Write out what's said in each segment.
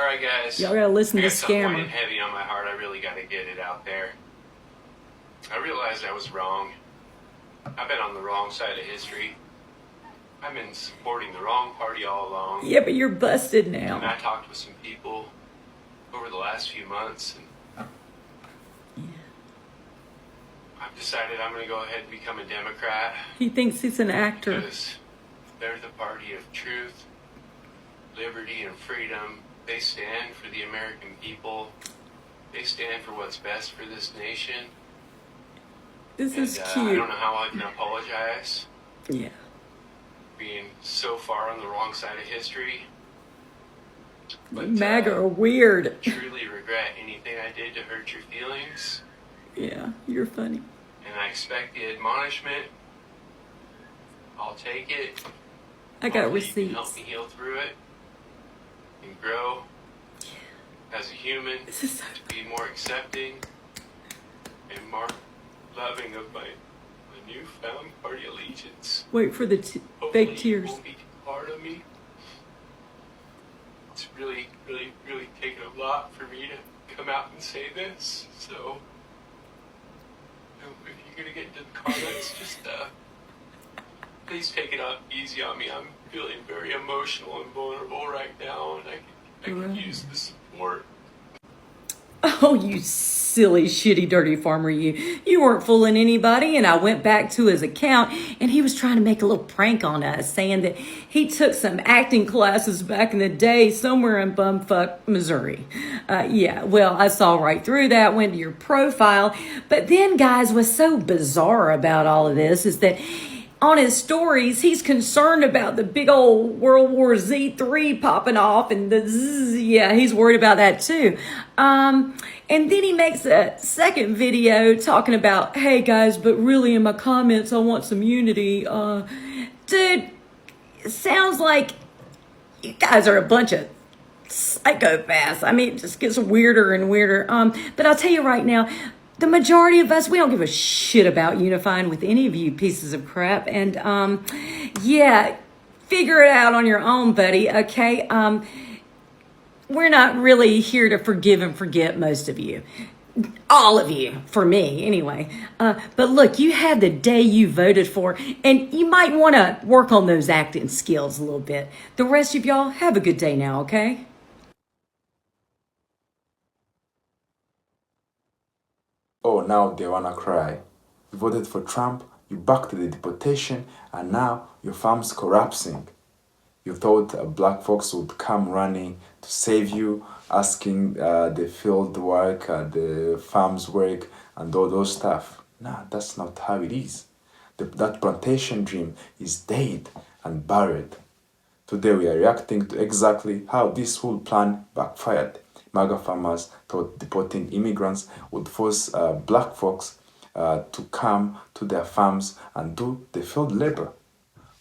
Alright guys, y'all gotta listen I to got something Scammer. weighing heavy on my heart. I really gotta get it out there. I realized I was wrong. I've been on the wrong side of history. I've been supporting the wrong party all along. Yeah, but you're busted And now. I talked with some people over the last few months, and I've decided I'm going to go ahead and become a Democrat. He thinks he's an actor. Because they're the party of truth, liberty, and freedom. They stand for the American people. They stand for what's best for this nation. This is I cute. don't know how I can apologize Yeah. being so far on the wrong side of history. But MAGA are weird. truly regret anything I did to hurt your feelings. Yeah, you're funny. And I expect the admonishment. I'll take it. I got Hopefully you can help receipts. me heal through it and grow as a human, This is so to be more accepting and more loving of my newfound party allegiance. Wait for the Hopefully fake tears. You won't be too hard on me. It's really, really, really taken a lot for me to come out and say this. So, if you're gonna get into the comments, just please take it easy on me. I'm feeling very emotional and vulnerable right now, and I could use the support. Oh, you silly, shitty, dirty farmer, you. You weren't fooling anybody, and I went back to his account, and he was trying to make a little prank on us, saying that he took some acting classes back in the day somewhere in bumfuck Missouri. Yeah, well, I saw right through that, went to your profile, but then, guys, what's so bizarre about all of this is that on his stories, he's concerned about the big old World War Z3 popping off, and yeah, he's worried about that too. And then he makes a second video talking about, hey guys, but really in my comments, I want some unity. Dude, it sounds like you guys are a bunch of psychopaths. I mean, it just gets weirder and weirder. But I'll tell you right now, the majority of us, we don't give a shit about unifying with any of you pieces of crap. And, yeah, figure it out on your own, buddy, okay? We're not really here to forgive and forget most of you. All of you, for me, anyway. But look, you had the day you voted for, and you might want to work on those acting skills a little bit. The rest of y'all, have a good day now, okay? Oh, now they wanna cry. You voted for Trump, you backed the deportation, and now your farm's collapsing. You thought black folks would come running to save you, asking the field work, the farm's work, and all those stuff. Nah, that's not how it is. That plantation dream is dead and buried. Today we are reacting to exactly how this whole plan backfired. MAGA farmers thought deporting immigrants would force black folks to come to their farms and do the field labor.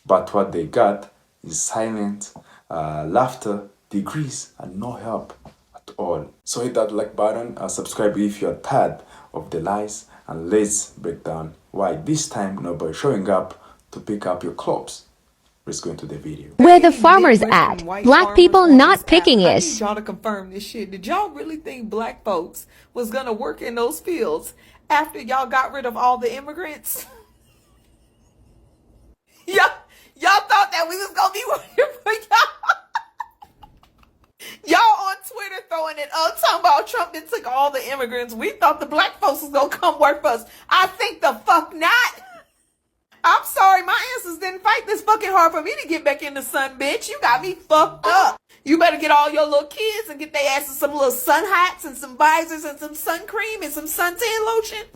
But what they got is silence, laughter, degrees, and no help at all. So hit that like button, subscribe if you're tired of the lies, and let's break down why this time nobody's showing up to pick up your crops. Let's go into the video. Where the farmers at? Black people not picking I it. need y'all to confirm this shit. Did y'all really think black folks was gonna work in those fields after y'all got rid of all the immigrants? y'all thought that we was gonna be working for y'all? Y'all on Twitter throwing it up, talking about Trump that took all the immigrants. We thought the black folks was gonna come work for us. I think the fuck not. I'm sorry, my ancestors didn't fight this fucking hard for me to get back in the sun, bitch. You got me fucked up. You better get all your little kids and get their asses some little sun hats and some visors and some sun cream and some suntan lotion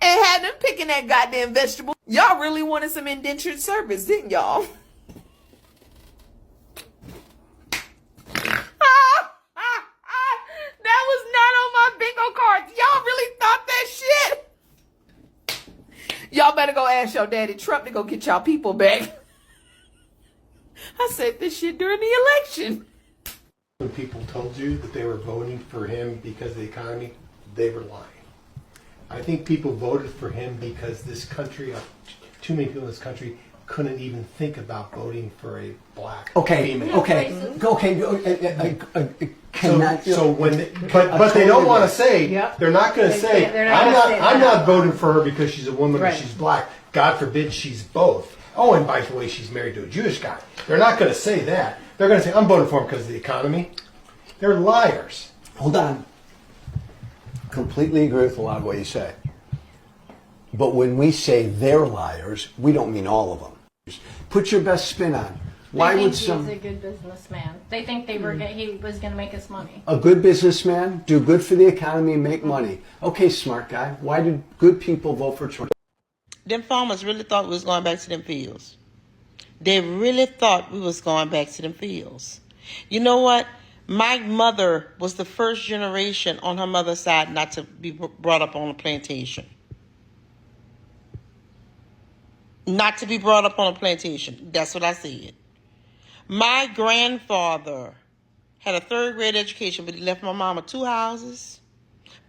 and have them picking that goddamn vegetable. Y'all really wanted some indentured service, didn't y'all? That was not on my bingo card. Y'all really thought that shit? Y'all better go ask your daddy Trump to go get y'all people back. I said this shit during the election. When people told you that they were voting for him because of the economy, they were lying. I think people voted for him because this country, too many people in this country, couldn't even think about voting for a black Okay, female. okay, okay. So when, but they don't want to say. Yep. They're not going to say. They're not gonna say I'm that. not voting for her because she's a woman or Right. she's black. God forbid she's both. Oh, and by the way, she's married to a Jewish guy. They're not going to say that. They're going to say, I'm voting for him because of the economy. They're liars. Hold on. Completely agree with a lot of what you say. But when we say they're liars, we don't mean all of them. Put your best spin on. Why They would think some he's a good businessman. They think they were he was going to make us money. a good businessman do good for the economy and make money? Okay, smart guy. Why did good people vote for Trump? Them farmers really thought we was going back to them fields. They really thought we was going back to them fields. You know what? My mother was the first generation on her mother's side not to be brought up on a plantation. Not to be brought up on a plantation. That's what I said. My grandfather had a third grade education, but he left my mama 2 houses,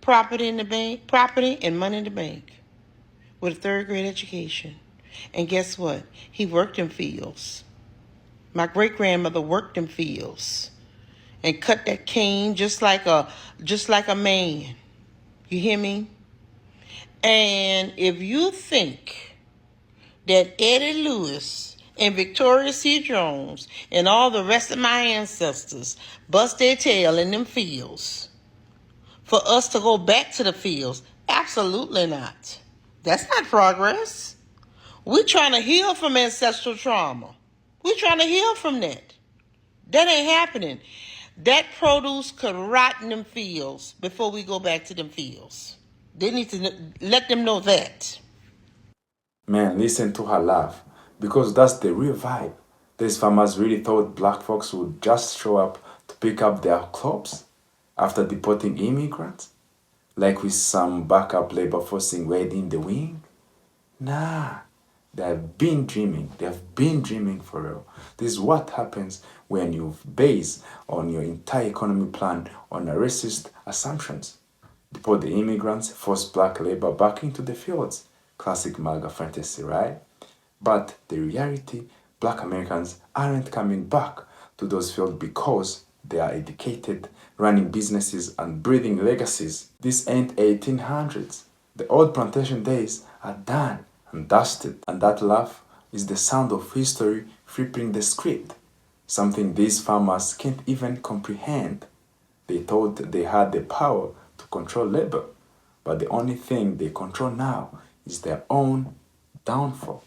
property in the bank, property and money in the bank, with a third grade education. And guess what? He worked in fields. My great grandmother worked in fields and cut that cane just like a man. You hear me? And if you think that Eddie Lewis and Victoria C. Jones and all the rest of my ancestors bust their tail in them fields for us to go back to the fields, absolutely not. That's not progress. We're trying to heal from ancestral trauma. We're trying to heal from that. That ain't happening. That produce could rot in them fields before we go back to them fields. They need to let them know that. Man, listen to her laugh, because that's the real vibe. These farmers really thought black folks would just show up to pick up their crops after deporting immigrants, like with some backup labor force invading the wing. Nah, they've been dreaming. They've been dreaming for real. This is what happens when you base on your entire economy plan on a racist assumptions. Deport the immigrants, force black labor back into the fields. Classic MAGA fantasy, right? But the reality, black Americans aren't coming back to those fields because they are educated, running businesses and breathing legacies. This ain't 1800s. The old plantation days are done and dusted, and that laugh is the sound of history flipping the script, something these farmers can't even comprehend. They thought they had the power to control labor, but the only thing they control now is their own downfall.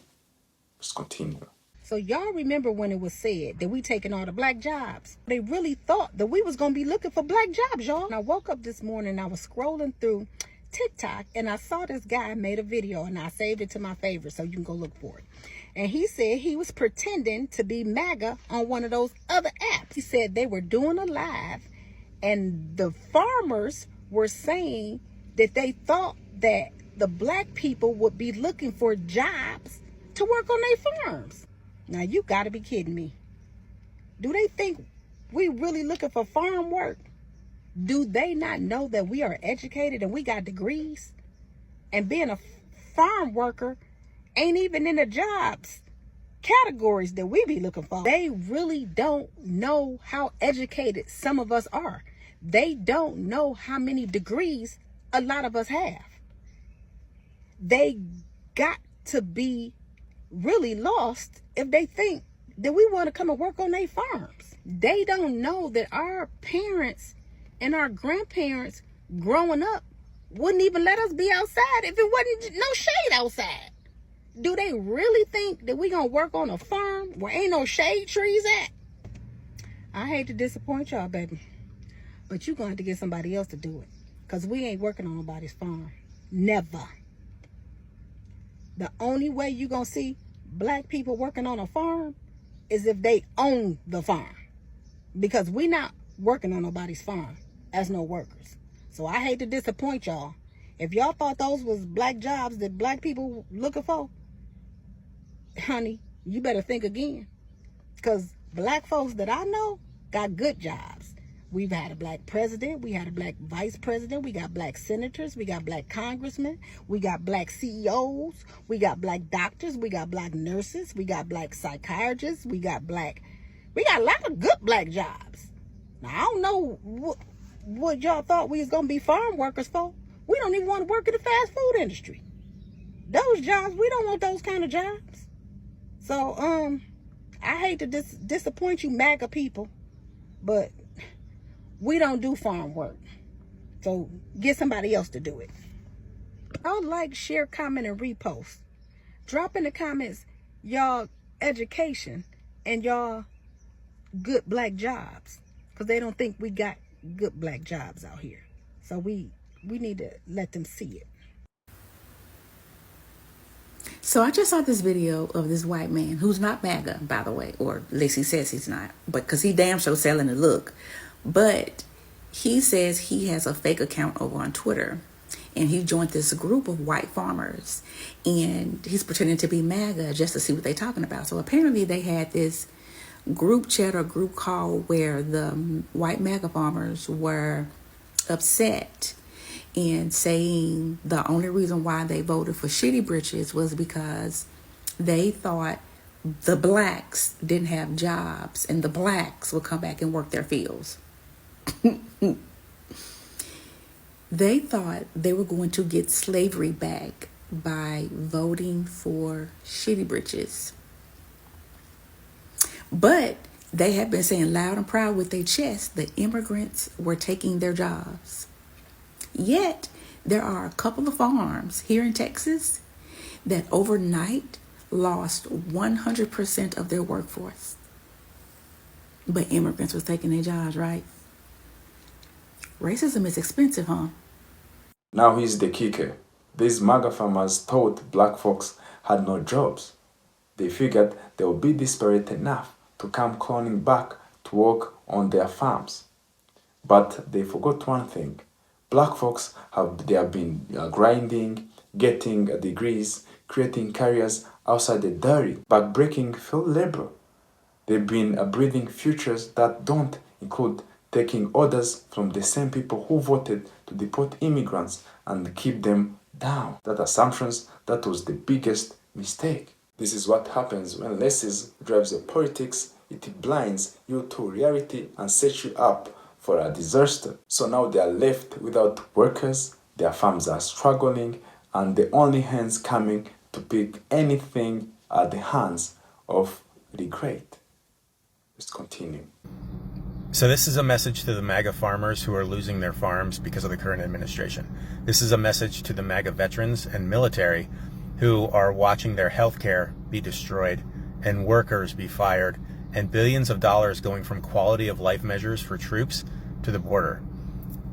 Let's continue. So y'all remember when it was said that we taking all the black jobs? They really thought that we was going to be looking for black jobs, y'all. And I woke up this morning, I was scrolling through TikTok, and I saw this guy made a video, and I saved it to my favorite, so you can go look for it. And he said he was pretending to be MAGA on one of those other apps. He said they were doing a live, and the farmers were saying that they thought that the black people would be looking for jobs to work on their farms. Now, you got to be kidding me. Do they think we really looking for farm work? Do they not know that we are educated and we got degrees? And being a farm worker ain't even in the jobs categories that we be looking for. They really don't know how educated some of us are. They don't know how many degrees a lot of us have. They got to be really lost if they think that we want to come and work on their farms. They don't know that our parents and our grandparents growing up wouldn't even let us be outside if it wasn't no shade outside. Do they really think that we gonna work on a farm where ain't no shade trees at? I hate to disappoint y'all, baby, but you're going to have to get somebody else to do it, because we ain't working on nobody's farm. Never. The only way you gonna see black people working on a farm is if they own the farm, because we not working on nobody's farm as no workers. So I hate to disappoint y'all. If y'all thought those was black jobs that black people looking for, honey, you better think again, because black folks that I know got good jobs. We've had a black president. We had a black vice president. We got black senators. We got black congressmen. We got black CEOs. We got black doctors. We got black nurses. We got black psychiatrists. We got a lot of good black jobs. Now, I don't know what y'all thought we was going to be farm workers for. We don't even want to work in the fast food industry. Those jobs, we don't want those kind of jobs. So, I hate to disappoint you MAGA people, but we don't do farm work. So get somebody else to do it. I'll like, share, comment, and repost. Drop in the comments y'all education and y'all good black jobs, because they don't think we got good black jobs out here. So we need to let them see it. So I just saw this video of this white man who's not MAGA, by the way, or at least he says he's not, but because he damn sure selling the look. But he says he has a fake account over on Twitter, and he joined this group of white farmers, and he's pretending to be MAGA just to see what they're talking about. So apparently they had this group chat or group call where the white MAGA farmers were upset and saying the only reason why they voted for shitty britches was because they thought the blacks didn't have jobs and the blacks would come back and work their fields. They thought they were going to get slavery back by voting for shitty britches. But they have been saying loud and proud with their chest that immigrants were taking their jobs. Yet, there are a couple of farms here in Texas that overnight lost 100% of their workforce. But immigrants was taking their jobs, right? Racism is expensive, huh? Now here's the kicker. These MAGA farmers thought black folks had no jobs. They figured they would be desperate enough to come cloning back to work on their farms. But they forgot one thing. Black folks have been grinding, getting degrees, creating careers outside the dirty, backbreaking field labor. They've been breathing futures that don't include taking orders from the same people who voted to deport immigrants and keep them down. That that was the biggest mistake. This is what happens when racism drives your politics. It blinds you to reality and sets you up for a disaster. So now they are left without workers, their farms are struggling, and the only hands coming to pick anything are the hands of regret. Let's continue. So this is a message to the MAGA farmers who are losing their farms because of the current administration. This is a message to the MAGA veterans and military who are watching their health care be destroyed and workers be fired and billions of dollars going from quality of life measures for troops to the border.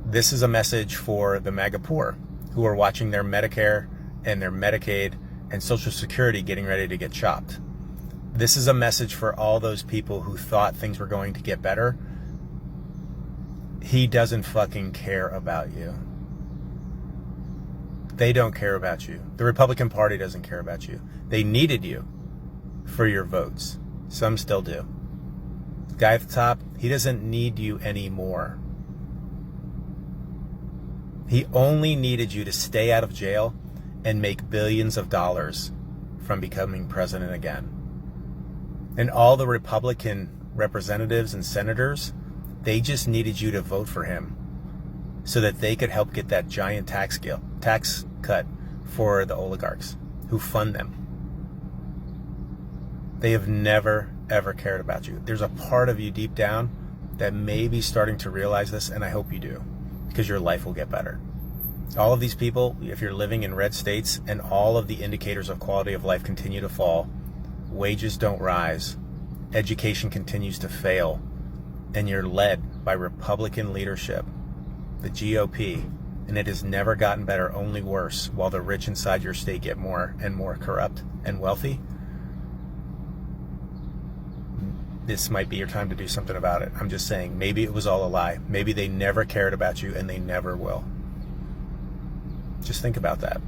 This is a message for the MAGA poor who are watching their Medicare and their Medicaid and Social Security getting ready to get chopped. This is a message for all those people who thought things were going to get better. He doesn't fucking care about you. They don't care about you. The Republican Party doesn't care about you. They needed you for your votes. Some still do. The guy at the top, he doesn't need you anymore. He only needed you to stay out of jail and make billions of dollars from becoming president again. And all the Republican representatives and senators, they just needed you to vote for him so that they could help get that giant tax cut for the oligarchs who fund them. They have never, ever cared about you. There's a part of you deep down that may be starting to realize this, and I hope you do, because your life will get better. All of these people, if you're living in red states and all of the indicators of quality of life continue to fall, wages don't rise, education continues to fail, and you're led by Republican leadership, the GOP, and it has never gotten better, only worse, while the rich inside your state get more and more corrupt and wealthy, this might be your time to do something about it. I'm just saying, maybe it was all a lie. Maybe they never cared about you and they never will. Just think about that.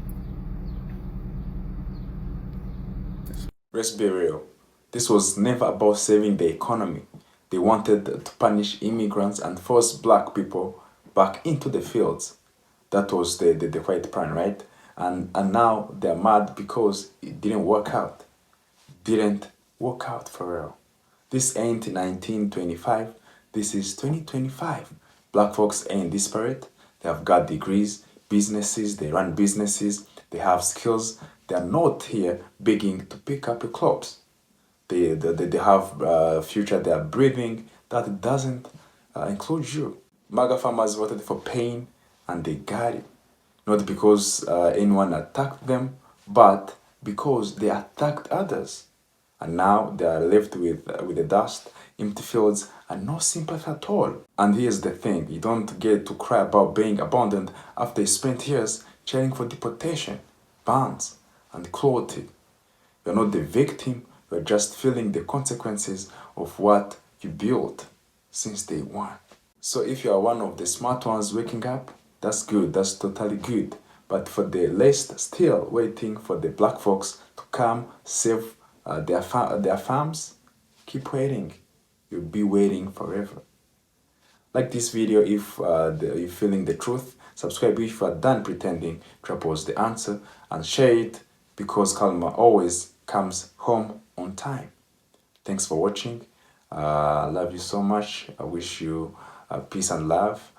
Let's be real. This was never about saving the economy. They wanted to punish immigrants and force black people back into the fields. That was the white plan, right? And now they're mad because it didn't work out. Didn't work out for real. This ain't 1925, this is 2025. Black folks ain't disparate. They have got degrees, businesses, they run businesses, they have skills. They are not here begging to pick up your clothes. They have a future they are breathing that doesn't include you. MAGA farmers voted for pain and they got it. Not because anyone attacked them, but because they attacked others. And now they are left with the dust, empty fields, and no sympathy at all. And here's the thing, you don't get to cry about being abandoned after you spent years cheering for deportation, bans, and cruelty. You're not the victim, you're just feeling the consequences of what you built since day one. So if you are one of the smart ones waking up, that's good, that's totally good. But for the less still waiting for the black folks to come save their farms, keep waiting. You'll be waiting forever. Like this video if you're feeling the truth. Subscribe if you are done pretending to oppose the answer. And share it because Kalma always comes home on time. Thanks for watching. I love you so much. I wish you peace and love.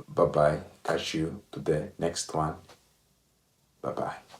Bye-bye. Catch you to the next one. Bye-bye.